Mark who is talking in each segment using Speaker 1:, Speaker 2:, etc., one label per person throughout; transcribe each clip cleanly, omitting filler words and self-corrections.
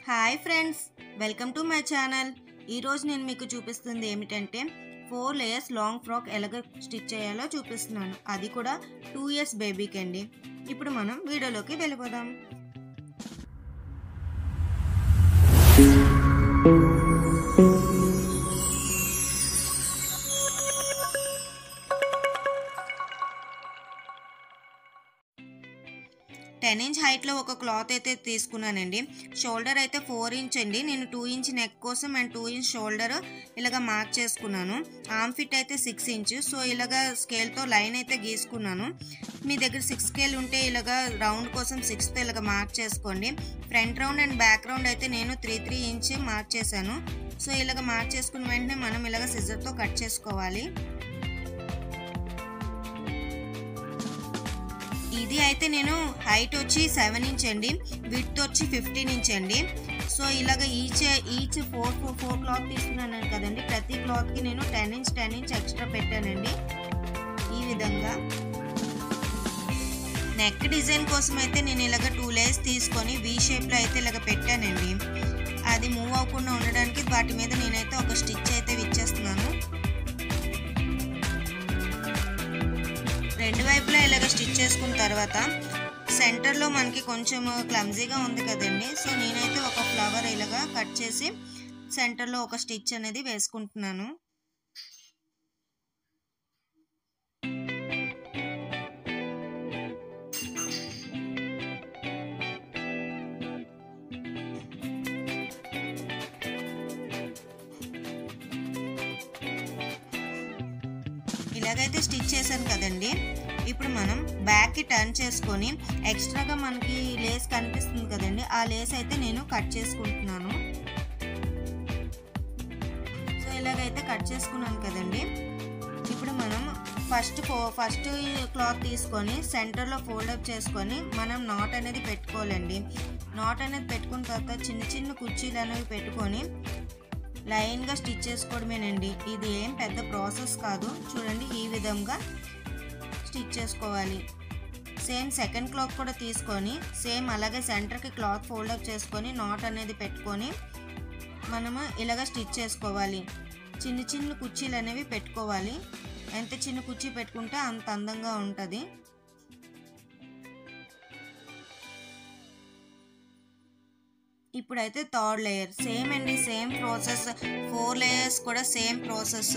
Speaker 1: Hi friends, welcome to my channel. ఈరోజు నేను మీకు చూపిస్తుంది ఏమిటంటే 4 లేయర్స్ లాంగ్ ఫ్రాక్ ఎలాగ స్టిచ్ చేయాలో చూపిస్తున్నాను. అది కూడా 2 years బేబీకి అండి. ఇప్పుడు మనం వీడియోలోకి వెళ్ళిపోదాం. టెన్ ఇంచ్ హైట్లో ఒక క్లాత్ అయితే తీసుకున్నానండి. షోల్డర్ అయితే 4 ఇంచ్ అండి. నేను 2 ఇంచ్ నెక్ కోసం అండ్ 2 ఇంచ్ షోల్డర్ ఇలాగ మార్క్ చేసుకున్నాను. ఆర్మ్ ఫిట్ అయితే 6 ఇంచ్. సో ఇలాగ స్కేల్తో లైన్ అయితే గీసుకున్నాను. మీ దగ్గర 6 స్కేల్ ఉంటే ఇలాగ రౌండ్ కోసం 6తో ఇలాగ మార్క్ చేసుకోండి. Front round and back round అయితే నేను 3 ఇంచ్ మార్క్ చేశాను. సో ఇలాగ మార్క్ చేసుకున్న వెంటనే మనం ఇలాగ సిజర్తో కట్ చేసుకోవాలి. ఇది అయితే నేను హైట్ వచ్చి 7 ఇంచ్ అండి, విడ్త్ వచ్చి 15 ఇంచ్ అండి. సో ఇలాగ ఈచ్ 4 క్లాత్ తీసుకున్నాను కదండి. ప్రతి క్లాత్కి నేను 10 ఇంచ్ ఎక్స్ట్రా పెట్టానండి. ఈ విధంగా నెక్ డిజైన్ కోసం అయితే నేను ఇలాగ 2 లేయర్స్ తీసుకొని వీ షేప్లో అయితే ఇలాగ పెట్టానండి. అది మూవ్ అవ్వకుండా ఉండడానికి వాటి మీద నేనైతే ఒక స్టిచ్ అయితే విచ్చేస్తున్నాను. రెండు వైపులా ఇలాగ స్టిచ్ చేసుకున్న తర్వాత సెంటర్లో మనకి కొంచెం క్లమ్జీగా ఉంది కదండి. సో నేనైతే ఒక ఫ్లవర్ ఇలాగా కట్ చేసి సెంటర్లో ఒక స్టిచ్ అనేది వేసుకుంటున్నాను. ఇలాగైతే స్టిచ్ చేశాను కదండి. ఇప్పుడు మనం బ్యాక్కి టర్న్ చేసుకొని ఎక్స్ట్రాగా మనకి లేస్ కనిపిస్తుంది కదండి, ఆ లేస్ అయితే నేను కట్ చేసుకుంటున్నాను. సో ఇలాగైతే కట్ చేసుకున్నాను కదండి. ఇప్పుడు మనం ఫస్ట్ క్లాత్ తీసుకొని సెంటర్లో ఫోల్డప్ చేసుకొని మనం నాట్ అనేది పెట్టుకోవాలండి. నాట్ అనేది పెట్టుకున్న తర్వాత చిన్న కుర్చీలు అనేవి పెట్టుకొని లైన్గా స్టిచ్ చేసుకోవడమేనండి. ఇది ఏం పెద్ద ప్రాసెస్ కాదు. చూడండి, ఈ విధంగా స్టిచ్ చేసుకోవాలి. సేమ్ సెకండ్ క్లాత్ కూడా తీసుకొని సేమ్ అలాగే సెంటర్కి క్లాత్ ఫోల్డప్ చేసుకొని నాట్ అనేది పెట్టుకొని మనము ఇలాగ స్టిచ్ చేసుకోవాలి. చిన్న కుర్చీలు అనేవి పెట్టుకోవాలి. ఎంత చిన్న కుర్చీ పెట్టుకుంటే అంత అందంగా ఉంటుంది. ఇప్పుడైతే థర్డ్ లేయర్ సేమ్ అండి, సేమ్ ప్రాసెస్. 4 లేయర్స్ కూడా సేమ్ ప్రాసెస్.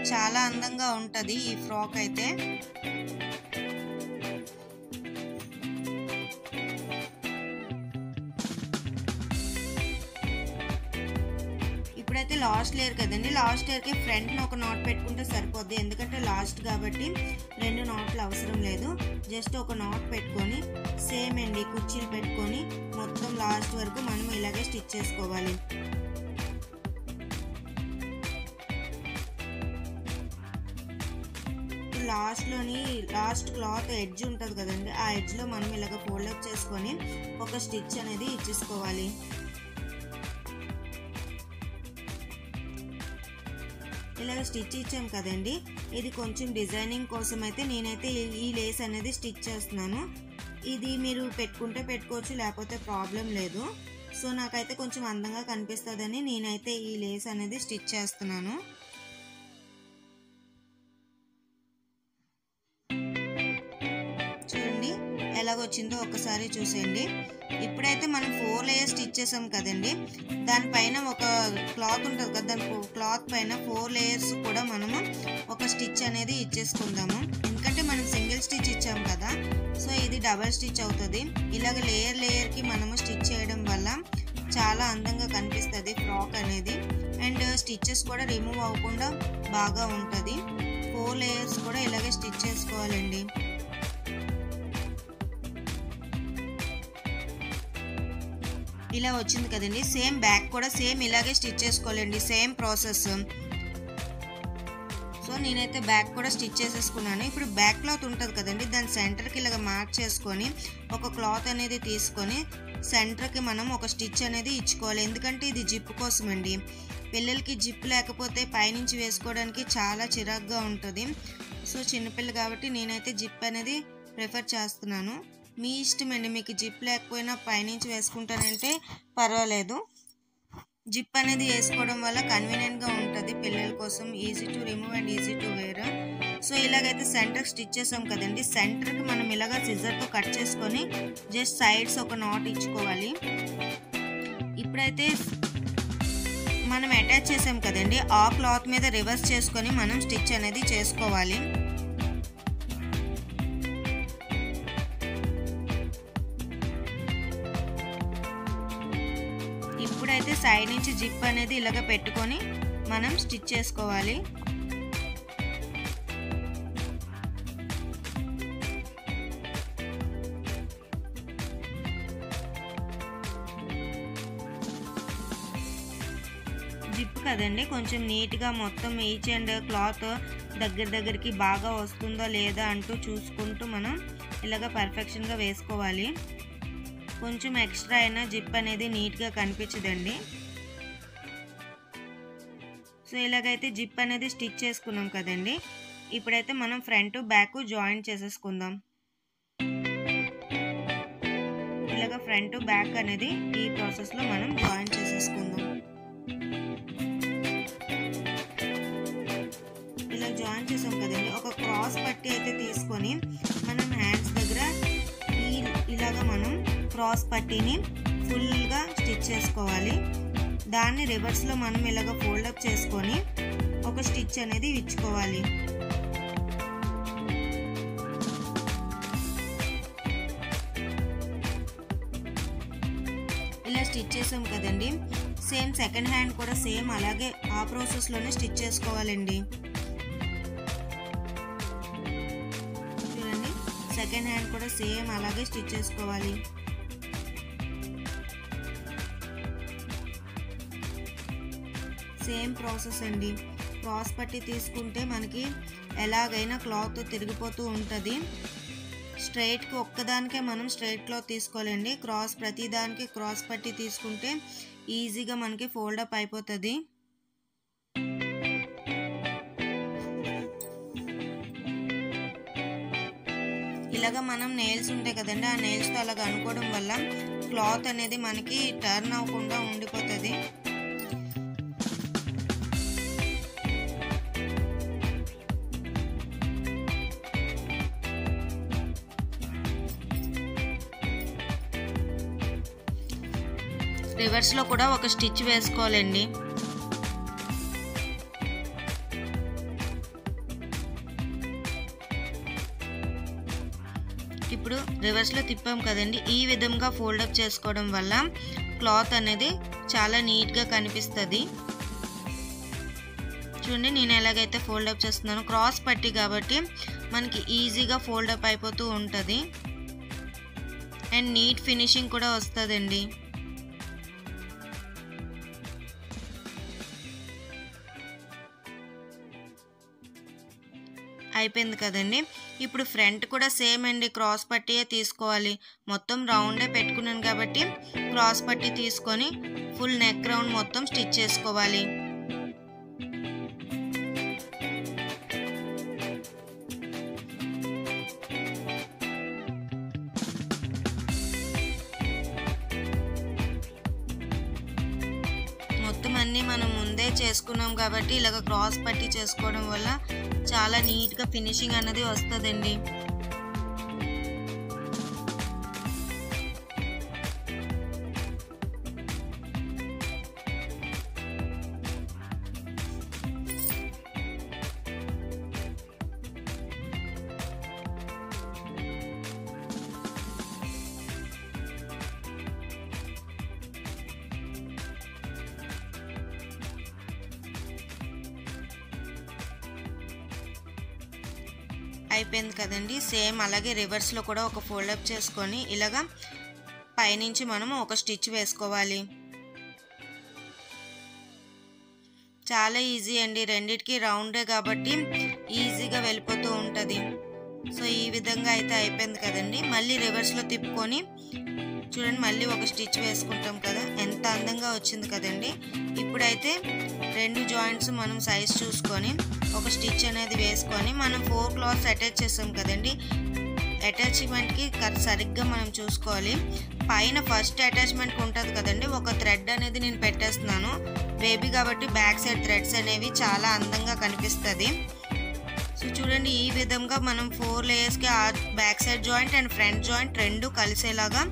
Speaker 1: చాలా అందంగా ఉంటుంది ఈ ఫ్రాక్ అయితే. ఇప్పుడైతే లాస్ట్ లేయర్ కదండి. లాస్ట్ లేయర్కి ఫ్రంట్ని ఒక నాట్ పెట్టుకుంటే సరిపోద్ది, ఎందుకంటే లాస్ట్ కాబట్టి 2 నాట్లు అవసరం లేదు. జస్ట్ ఒక నాట్ పెట్టుకొని సేమ్ అండి కుర్చీలు పెట్టుకొని మొత్తం లాస్ట్ వరకు మనం ఇలాగే స్టిచ్ చేసుకోవాలి. లాస్ట్ క్లాత్ ఎడ్జ్ ఉంటుంది కదండి, ఆ ఎడ్జ్లో మనం ఇలాగ ఫోల్డప్ చేసుకొని ఒక స్టిచ్ అనేది ఇచ్చేసుకోవాలి. ఇలాగ స్టిచ్ ఇచ్చాం కదండి. ఇది కొంచెం డిజైనింగ్ కోసం అయితే నేనైతే ఈ లేస్ అనేది స్టిచ్ చేస్తున్నాను. ఇది మీరు పెట్టుకుంటే పెట్టుకోవచ్చు, లేకపోతే ప్రాబ్లం లేదు. సో నాకైతే కొంచెం అందంగా కనిపిస్తుందని నేనైతే ఈ లేస్ అనేది స్టిచ్ చేస్తున్నాను. చూడండి ఎలాగొచ్చిందో ఒక్కసారి చూసేయండి. ఇప్పుడైతే మనం 4 లేయర్స్ స్టిచ్ చేసాం కదండి. దానిపైన ఒక క్లాత్ ఉంటుంది కదా, దాని క్లాత్ పైన 4 లేయర్స్ కూడా మనము ఒక స్టిచ్ అనేది ఇచ్చేసుకుందాము. ఎందుకంటే మనం సింగిల్ స్టిచ్ ఇచ్చాం కదా, సో ఇది డబల్ స్టిచ్ అవుతుంది. ఇలాగ లేయర్కి మనము స్టిచ్ చేయడం వల్ల చాలా అందంగా కనిపిస్తుంది ఫ్రాక్ అనేది. అండ్ స్టిచెస్ కూడా రిమూవ్ అవ్వకుండా బాగా ఉంటుంది. 4 లేయర్స్ కూడా ఇలాగే స్టిచ్ చేసుకోవాలండి. ఇలా వచ్చింది కదండి. సేమ్ బ్యాక్ కూడా సేమ్ ఇలాగే స్టిచ్ చేసుకోవాలండి, సేమ్ ప్రాసెస్. సో నేనైతే బ్యాక్ కూడా స్టిచ్ చేసేసుకున్నాను. ఇప్పుడు బ్యాక్ క్లాత్ ఉంటుంది కదండి, దాని సెంటర్కి ఇలాగ మార్క్ చేసుకొని ఒక క్లాత్ అనేది తీసుకొని సెంటర్కి మనం ఒక స్టిచ్ అనేది ఇచ్చుకోవాలి. ఎందుకంటే ఇది జిప్ కోసం అండి. పిల్లలకి జిప్ లేకపోతే పైనుంచి వేసుకోవడానికి చాలా చిరాగ్గా ఉంటుంది. సో చిన్నపిల్ల కాబట్టి నేనైతే జిప్ అనేది ప్రిఫర్ చేస్తున్నాను. మీ ఇష్టమండి, మీకు జిప్ లేకపోయినా పైనుంచి వేసుకుంటానంటే పర్వాలేదు. జిప్ అనేది వేసుకోవడం వల్ల కన్వీనియంట్గా ఉంటుంది పిల్లల కోసం, easy to remove and easy to wear. So ఇలాగైతే సెంటర్కి స్టిచ్ చేసాం కదండి, సెంటర్కి మనం ఇలాగ సిజర్తో కట్ చేసుకొని జస్ట్ సైడ్స్ ఒక నాట్ ఇచ్చుకోవాలి. ఇప్పుడైతే మనం అటాచ్ చేసాం కదండి, ఆ క్లాత్ మీద రివర్స్ చేసుకొని మనం స్టిచ్ అనేది చేసుకోవాలి. ఇప్పుడైతే సైడ్ నుంచి జిప్ అనేది ఇలాగ పెట్టుకొని మనం స్టిచ్ చేసుకోవాలి. జిప్ కదండి, కొంచెం నీట్గా మొత్తం ఈచ్ అండ్ క్లాత్ దగ్గరికి బాగా వస్తుందో లేదా అంటూ చూసుకుంటూ మనం ఇలాగ పర్ఫెక్షన్గా వేసుకోవాలి. కొంచెం ఎక్స్ట్రా అయినా జిప్ అనేది నీట్గా కనిపించదండి. సో ఇలాగైతే జిప్ అనేది స్టిచ్ చేసుకున్నాం కదండి, ఇప్పుడైతే మనం ఫ్రంట్ బ్యాక్ జాయింట్ చేసేసుకుందాం. ఇలాగ ఫ్రంట్ బ్యాక్ అనేది ఈ ప్రాసెస్లో మనం జాయింట్ చేసేసుకుందాం. ఇలా జాయిన్ చేసాం కదండి, ఒక క్రాస్ పట్టి అయితే తీసుకొని మనం హ్యాండ్స్ దగ్గర ఇలాగా మనం క్రాస్ పట్టీని ఫుల్గా స్టిచ్ చేసుకోవాలి. దాన్ని రివర్స్లో మనం ఇలాగ ఫోల్డప్ చేసుకొని ఒక స్టిచ్ అనేది ఇచ్చుకోవాలి. ఇలా స్టిచ్ చేసాం కదండి, సేమ్ సెకండ్ హ్యాండ్ కూడా సేమ్ అలాగే ఆ ప్రాసెస్లోనే స్టిచ్ చేసుకోవాలండి. చూడండి, సెకండ్ హ్యాండ్ కూడా సేమ్ అలాగే స్టిచ్ చేసుకోవాలి. సేమ్ ప్రాసెస్ అండి. క్రాస్ పట్టి తీసుకుంటే మనకి ఎలాగైనా క్లాత్ తిరిగిపోతూ ఉంటుంది. స్ట్రైట్కి ఒక్కదానికే మనం స్ట్రైట్ క్లాత్ తీసుకోవాలండి. ప్రతి దానికి క్రాస్ పట్టి తీసుకుంటే ఈజీగా మనకి ఫోల్డప్ అయిపోతుంది. ఇలాగ మనం నెయిల్స్ ఉంటాయి కదండి, ఆ నెయిల్స్తో అలాగ అనుకోవడం వల్ల క్లాత్ అనేది మనకి టర్న్ అవ్వకుండా ఉండిపోతుంది. రివర్స్లో కూడా ఒక స్టిచ్ వేసుకోవాలండి. ఇప్పుడు రివర్స్లో తిప్పాం కదండి, ఈ విధంగా ఫోల్డప్ చేసుకోవడం వల్ల క్లాత్ అనేది చాలా నీట్గా కనిపిస్తుంది. చూడండి, నేను ఎలాగైతే ఫోల్డప్ చేస్తున్నాను, క్రాస్ పట్టి కాబట్టి మనకి ఈజీగా ఫోల్డప్ అయిపోతూ ఉంటుంది అండ్ నీట్ ఫినిషింగ్ కూడా వస్తుందండి. అయిపోయింది కదండి. ఇప్పుడు ఫ్రంట్ కూడా సేమ్ అండి, క్రాస్ పట్టీయే తీసుకోవాలి. మొత్తం రౌండే పెట్టుకున్నాను కాబట్టి క్రాస్ పట్టీ తీసుకొని ఫుల్ నెక్ రౌండ్ మొత్తం స్టిచ్ చేసుకోవాలి. మొత్తం అన్నీ మనం ముందే చేసుకున్నాం కాబట్టి ఇలాగ క్రాస్ పట్టీ చేసుకోవడం వల్ల చాలా నీట్గా ఫినిషింగ్ అనేది వస్తుందండి. అయిపోయింది కదండి. సేమ్ అలాగే రివర్స్లో కూడా ఒక ఫోల్డప్ చేసుకొని ఇలాగా పైనుంచి మనము ఒక స్టిచ్ వేసుకోవాలి. చాలా ఈజీ అండి, రెండిటికి రౌండే కాబట్టి ఈజీగా వెళ్ళిపోతూ ఉంటుంది. సో ఈ విధంగా అయితే అయిపోయింది కదండి. మళ్ళీ రివర్స్లో తిప్పుకొని చూడండి, మళ్ళీ ఒక స్టిచ్ వేసుకుంటాం కదా, ఎంత అందంగా వచ్చింది కదండి. ఇప్పుడైతే రెండు జాయింట్స్ మనం సైజ్ చూసుకొని ఒక స్టిచ్ అనేది వేసుకొని మనం 4 క్లాత్స్ అటాచ్ చేసాం కదండి, అటాచ్మెంట్కి సరిగ్గా మనం చూసుకోవాలి. పైన ఫస్ట్ అటాచ్మెంట్ ఉంటుంది కదండి, ఒక థ్రెడ్ అనేది నేను పెట్టేస్తున్నాను. బేబీ కాబట్టి బ్యాక్ సైడ్ థ్రెడ్స్ అనేవి చాలా అందంగా కనిపిస్తుంది. సో చూడండి, ఈ విధంగా మనం 4 లేయర్స్కి back side joint and front joint రెండు కలిసేలాగా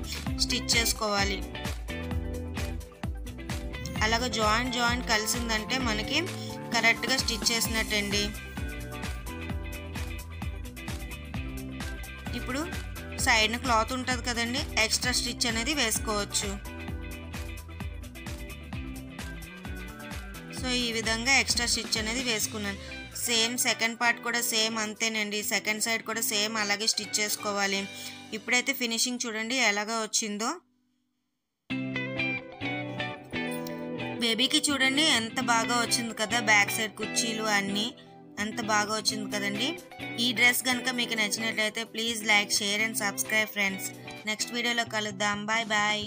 Speaker 1: స్టిచ్ చేసుకోవాలి. అలాగ జాయింట్ కలిసిందంటే మనకి కరెక్ట్గా స్టిచ్ చేసినట్టండి. ఇప్పుడు సైడ్న క్లాత్ ఉంటుంది కదండి, ఎక్స్ట్రా స్టిచ్ అనేది వేసుకోవచ్చు. సో ఈ విధంగా ఎక్స్ట్రా స్టిచ్ అనేది వేసుకున్నాను. సేమ్ సెకండ్ పార్ట్ కూడా సేమ్ అంతేనండి. సెకండ్ సైడ్ కూడా సేమ్ అలాగే స్టిచ్ చేసుకోవాలి. ఇప్పుడైతే ఫినిషింగ్ చూడండి ఎలాగా వచ్చిందో. బేబీకి చూడండి ఎంత బాగా వచ్చింది కదా, బ్యాక్ సైడ్ కుర్చీలు అన్నీ ఎంత బాగా వచ్చింది కదండి. ఈ డ్రెస్ కనుక మీకు నచ్చినట్లయితే please like, share and subscribe friends. Next వీడియోలో కలుద్దాం. Bye bye.